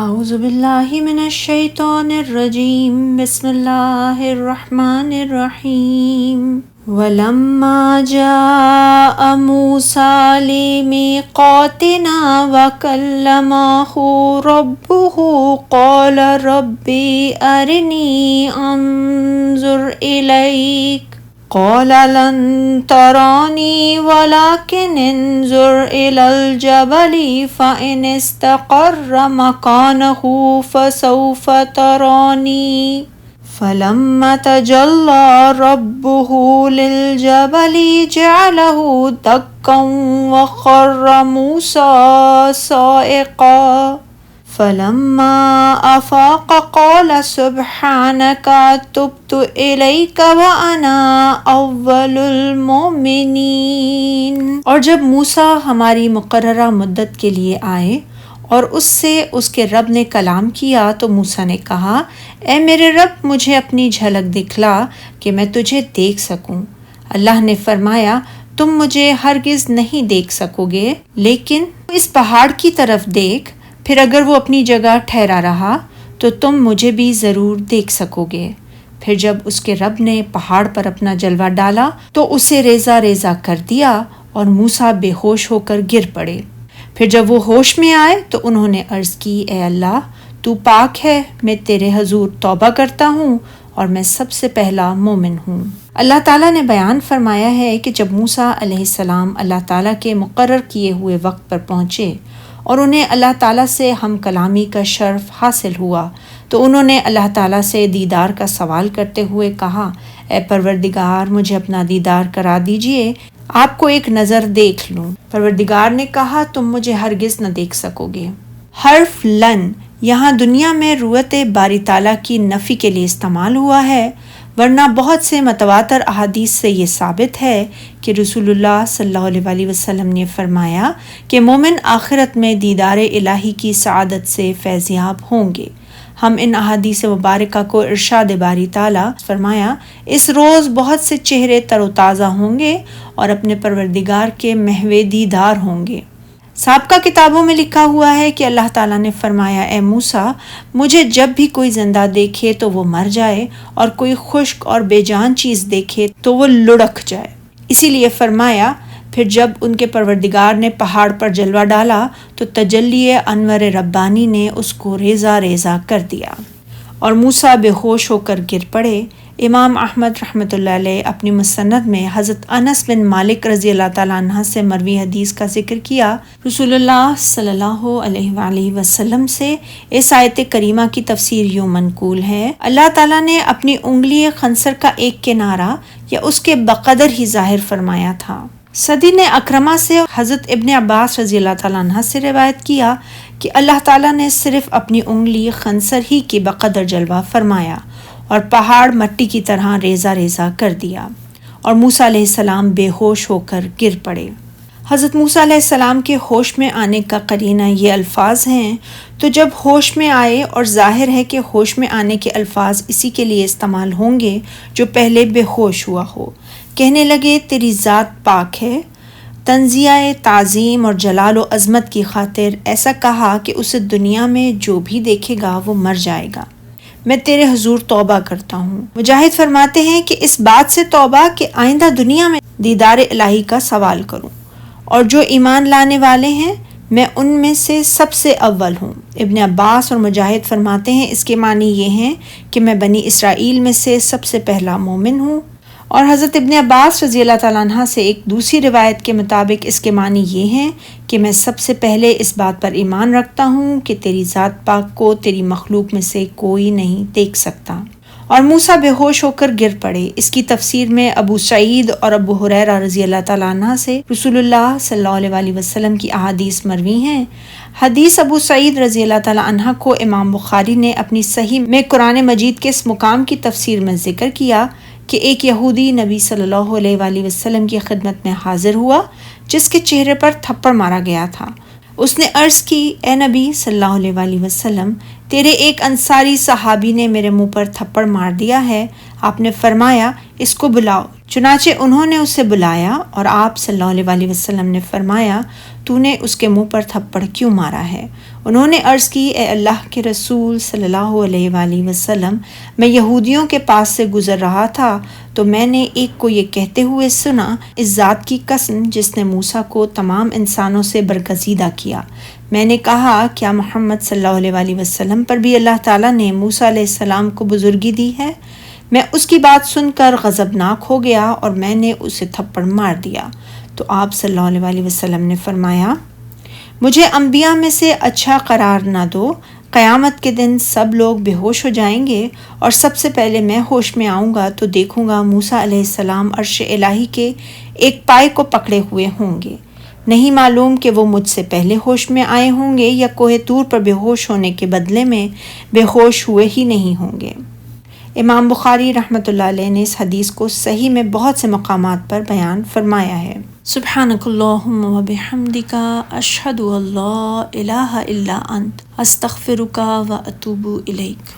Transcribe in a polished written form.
اعوذ باللہ من الشیطان الرجیم بسم اللہ الرحمن الرحیم وَلَمَّا جَاءَ مُوسَىٰ لِمِيقَاتِنَا وَكَلَّمَهُ رَبُّهُ قَالَ رَبِّ أَرِنِي أَنظُرْ إِلَيْكَ قَالَ لَن تَرَانِي وَلَكِنْ انظُرْ إِلَى الْجَبَلِ فَإِنِ اسْتَقَرَّ مَكَانَهُ فَسَوْفَ تَرَانِي فَلَمَّا تَجَلَّىٰ رَبُّهُ لِلْجَبَلِ جَعَلَهُ دَكًّا وَخَرَّ مُوسَىٰ صَاعِقًا فَلَمَّا أَفَاقَ قَالَ سُبْحَانَكَ تُبْتُ إِلَيْكَ وَأَنَا أَوَّلُ الْمُؤْمِنِينَ۔ اور جب موسیٰ ہماری مقررہ مدت کے لیے آئے اور اس سے اس کے رب نے کلام کیا تو موسیٰ نے کہا، اے میرے رب مجھے اپنی جھلک دکھلا کہ میں تجھے دیکھ سکوں۔ اللہ نے فرمایا، تم مجھے ہرگز نہیں دیکھ سکو گے، لیکن اس پہاڑ کی طرف دیکھ، پھر اگر وہ اپنی جگہ ٹھہرا رہا تو تم مجھے بھی ضرور دیکھ سکو گے۔ پھر جب اس کے رب نے پہاڑ پر اپنا جلوہ ڈالا تو اسے ریزہ ریزہ کر دیا اور موسیٰ بے ہوش ہو کر گر پڑے۔ پھر جب وہ ہوش میں آئے تو انہوں نے عرض کی، اے اللہ تو پاک ہے، میں تیرے حضور توبہ کرتا ہوں اور میں سب سے پہلا مومن ہوں۔ اللہ تعالیٰ نے بیان فرمایا ہے کہ جب موسیٰ علیہ السلام اللہ تعالیٰ کے مقرر کیے ہوئے وقت پر پہنچے اور انہیں اللہ تعالیٰ سے ہم کلامی کا شرف حاصل ہوا تو انہوں نے اللہ تعالیٰ سے دیدار کا سوال کرتے ہوئے کہا، اے پروردگار مجھے اپنا دیدار کرا دیجئے، آپ کو ایک نظر دیکھ لوں۔ پروردگار نے کہا، تم مجھے ہرگز نہ دیکھ سکو گے۔ حرف لن یہاں دنیا میں رویت باری تعالیٰ کی نفی کے لیے استعمال ہوا ہے، ورنہ بہت سے متواتر احادیث سے یہ ثابت ہے کہ رسول اللہ صلی اللہ علیہ وسلم نے فرمایا کہ مومن آخرت میں دیدار الہی کی سعادت سے فیضیاب ہوں گے۔ ہم ان احادیث مبارکہ کو ارشاد باری تعالیٰ فرمایا، اس روز بہت سے چہرے تر و تازہ ہوں گے اور اپنے پروردگار کے محو دیدار ہوں گے۔ سابقہ کتابوں میں لکھا ہوا ہے کہ اللہ تعالیٰ نے فرمایا، اے موسیٰ مجھے جب بھی کوئی زندہ دیکھے تو وہ مر جائے اور کوئی خشک اور بے جان چیز دیکھے تو وہ لڑک جائے۔ اسی لیے فرمایا، پھر جب ان کے پروردگار نے پہاڑ پر جلوہ ڈالا تو تجلی انور ربانی نے اس کو ریزہ ریزہ کر دیا اور موسیٰ بے ہوش ہو کر گر پڑے۔ امام احمد رحمۃ اللہ علیہ اپنی مسند میں حضرت انس بن مالک رضی اللہ تعالیٰ عنہ سے مروی حدیث کا ذکر کیا۔ رسول اللہ صلی اللہ علیہ وآلہ وسلم سے اس آیت کریمہ کی تفسیر یوں منقول ہے، اللہ تعالیٰ نے اپنی انگلی خنصر کا ایک کنارہ یا اس کے بقدر ہی ظاہر فرمایا تھا۔ صدی نے اکرمہ سے حضرت ابن عباس رضی اللہ تعالیٰ عنہ سے روایت کیا کہ اللہ تعالیٰ نے صرف اپنی انگلی خنصر ہی کے بقدر جلوہ فرمایا اور پہاڑ مٹی کی طرح ریزہ ریزہ کر دیا اور موسیٰ علیہ السلام بے ہوش ہو کر گر پڑے۔ حضرت موسیٰ علیہ السلام کے ہوش میں آنے کا قرینہ یہ الفاظ ہیں، تو جب ہوش میں آئے، اور ظاہر ہے کہ ہوش میں آنے کے الفاظ اسی کے لیے استعمال ہوں گے جو پہلے بے ہوش ہوا ہو، کہنے لگے تیری ذات پاک ہے۔ تنزیہ تعظیم اور جلال و عظمت کی خاطر ایسا کہا کہ اسے دنیا میں جو بھی دیکھے گا وہ مر جائے گا۔ میں تیرے حضور توبہ کرتا ہوں۔ مجاہد فرماتے ہیں کہ اس بات سے توبہ کہ آئندہ دنیا میں دیدار الہی کا سوال کروں، اور جو ایمان لانے والے ہیں میں ان میں سے سب سے اول ہوں۔ ابن عباس اور مجاہد فرماتے ہیں اس کے معنی یہ ہیں کہ میں بنی اسرائیل میں سے سب سے پہلا مومن ہوں، اور حضرت ابن عباس رضی اللہ تعالیٰ عنہ سے ایک دوسری روایت کے مطابق اس کے معنی یہ ہیں کہ میں سب سے پہلے اس بات پر ایمان رکھتا ہوں کہ تیری ذات پاک کو تیری مخلوق میں سے کوئی نہیں دیکھ سکتا۔ اور موسیٰ بے ہوش ہو کر گر پڑے۔ اس کی تفسیر میں ابو سعید اور ابو ہریرہ رضی اللہ تعالیٰ عنہ سے رسول اللہ صلی اللہ علیہ وسلم کی احادیث مروی ہیں۔ حدیث ابو سعید رضی اللہ تعالیٰ عنہ کو امام بخاری نے اپنی صحیح میں قرآن مجید کے اس مقام کی تفسیر میں ذکر کیا کہ ایک یہودی نبی صلی اللہ علیہ وآلہ وسلم کی خدمت میں حاضر ہوا جس کے چہرے پر تھپڑ مارا گیا تھا۔ اس نے عرض کی، اے نبی صلی اللہ علیہ وآلہ وسلم، تیرے ایک انصاری صحابی نے میرے منہ پر تھپڑ مار دیا ہے۔ آپ نے فرمایا، اس کو بلاؤ۔ چنانچہ انہوں نے اسے بلایا اور آپ صلی اللہ علیہ وسلم نے فرمایا، تو نے اس کے منہ پر تھپڑ کیوں مارا ہے؟ انہوں نے عرض کی، اے اللہ کے رسول صلی اللہ علیہ وآلہ وسلم، میں یہودیوں کے پاس سے گزر رہا تھا تو میں نے ایک کو یہ کہتے ہوئے سنا، اس ذات کی قسم جس نے موسیٰ کو تمام انسانوں سے برگزیدہ کیا۔ میں نے کہا، کیا محمد صلی اللہ علیہ وآلہ وسلم پر بھی اللہ تعالیٰ نے موسیٰ علیہ السلام کو بزرگی دی ہے؟ میں اس کی بات سن کر غضبناک ہو گیا اور میں نے اسے تھپڑ مار دیا۔ تو آپ صلی اللہ علیہ وآلہ وسلم نے فرمایا، مجھے انبیاء میں سے اچھا قرار نہ دو۔ قیامت کے دن سب لوگ بے ہوش ہو جائیں گے اور سب سے پہلے میں ہوش میں آؤں گا تو دیکھوں گا موسیٰ علیہ السلام عرش الہی کے ایک پائے کو پکڑے ہوئے ہوں گے۔ نہیں معلوم کہ وہ مجھ سے پہلے ہوش میں آئے ہوں گے یا کوہ طور پر بے ہوش ہونے کے بدلے میں بے ہوش ہوئے ہی نہیں ہوں گے۔ امام بخاری رحمۃ اللہ علیہ نے اس حدیث کو صحیح میں بہت سے مقامات پر بیان فرمایا ہے۔ سبحانک اللہم و بحمدک، اشہد ان لا الہ الا انت، استغفرک و اتوب الیک۔